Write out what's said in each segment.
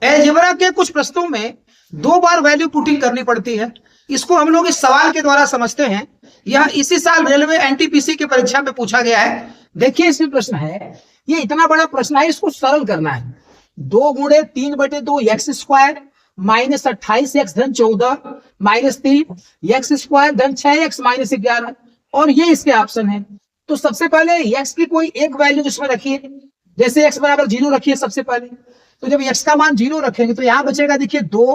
Algebra के कुछ प्रश्नों में 2 बार वैल्यू पुटिंग करनी पड़ती है। इसको हम लोग इस सवाल के द्वारा समझते हैं। यह इसी साल रेलवे एनटीपीसी की परीक्षा में पूछा गया है। देखिए इसमें प्रश्न है, ये इतना बड़ा प्रश्न है, इसको सरल करना है। 2 गुणे 3/2 एक्स स्क्वायर माइनस 28x धन 14 माइनस 3 एक्स स्क्वायर धन 6x माइनस 11 और ये इसके ऑप्शन है। तो सबसे पहले x की कोई एक वैल्यू जिसमें रखिए, जैसे x बराबर 0 रखिए सबसे पहले। तो जब x का मान 0 रखेंगे तो यहां बचेगा देखिए 2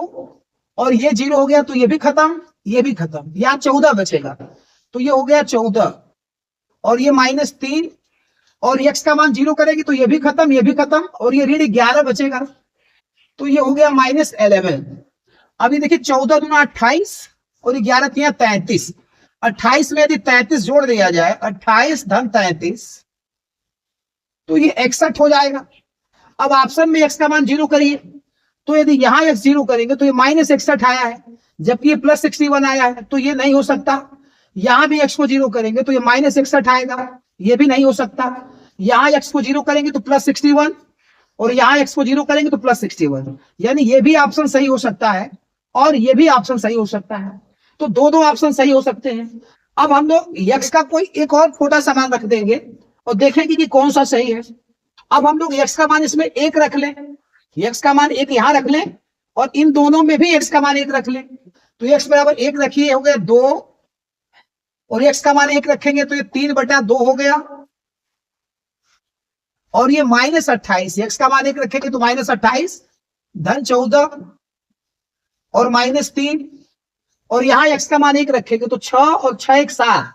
और ये 0 हो गया तो ये भी खत्म, ये भी खत्म, यहां 14 बचेगा। तो ये हो गया 14 और ये माइनस 3 और x का मान 0 करेगी तो ये भी खत्म, ये भी खत्म और ये ऋण 11 बचेगा। तो ये हो गया माइनस 11। अभी देखिए 14 दूना 28 और 11 तिया 33। 28 में यदि 33 जोड़ दिया जाए, 28 धन 33 तो ये 61 हो जाएगा। अब ऑप्शन में x का मान 0 करिए, तो यदि यहां x 0 करेंगे तो ये माइनस 61 आया है, जबकि ये प्लस 61 आया है, तो ये नहीं हो सकता। यहां भी x को 0 करेंगे तो ये माइनस 61 आएगा, ये भी नहीं हो सकता। यहां x को 0 करेंगे तो प्लस 61 और यहां x को 0 करेंगे तो प्लस 61, यानी ये भी ऑप्शन सही हो सकता है और ये भी ऑप्शन सही हो सकता है। तो दो ऑप्शन सही हो सकते हैं। अब हम लोग x का कोई एक और छोटा सा मान रख देंगे और देखेंगे कि कौन सा सही है। अब हम लोग x का मान इसमें 1 रख लें, x का मान 1 यहां रख लें और इन दोनों में भी x का मान 1 रख लें। तो x बराबर 1 रखिए, हो गया 2 और x का मान 1 रखेंगे तो ये 3/2 हो गया और ये माइनस 28, x का मान 1 रखेंगे तो माइनस 28 धन 14 और माइनस 3 और यहां x का मान 1 रखेंगे तो 6 और 6 1 7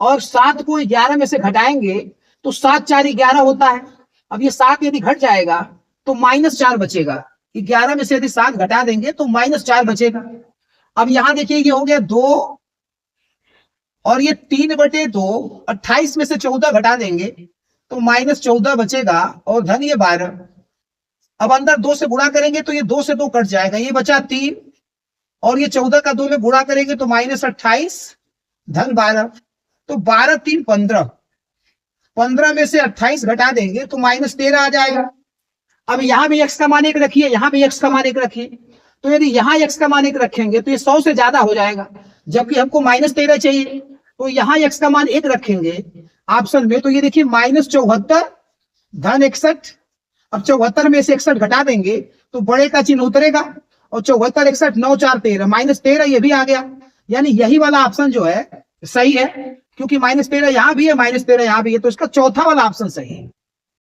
और 7 को 11 में से घटाएंगे तो 7 4 11 होता है। अब ये 7 यदि घट जाएगा तो माइनस 4 बचेगा। 11 में से यदि 7 घटा देंगे तो माइनस 4 बचेगा। अब यहां देखिए ये हो गया 2 और ये 3/2, 28 में से 14 घटा देंगे तो माइनस 14 बचेगा और धन ये 12। अब अंदर 2 से गुणा करेंगे तो ये 2 से 2 कट जाएगा, ये बचा 3 और ये 14 का 2 में गुणा करेंगे तो माइनस 28 धन 12। तो 12 3 15, 15 में से 28 घटा देंगे तो माइनस 13 आ जाएगा। अब यहां भी x का मान 1 रखिए, यहां भी x का मान 1 रखिए। तो यदि यहां x का मान 1 रखेंगे तो ये 100 से ज्यादा हो जाएगा, जबकि हमको माइनस 13 चाहिए। तो यहां x का मान 1 रखेंगे ऑप्शन में, तो ये देखिए माइनस 74 धन 61। अब 74 में से 61 घटा देंगे तो बड़े का चिन्ह उतरेगा और 74 61 9 4 13 माइनस 13 ये भी आ गया। यानी यही वाला ऑप्शन जो है सही है, क्योंकि माइनस 13 यहां भी है, माइनस 13 यहां भी है, तो इसका चौथा वाला ऑप्शन सही है।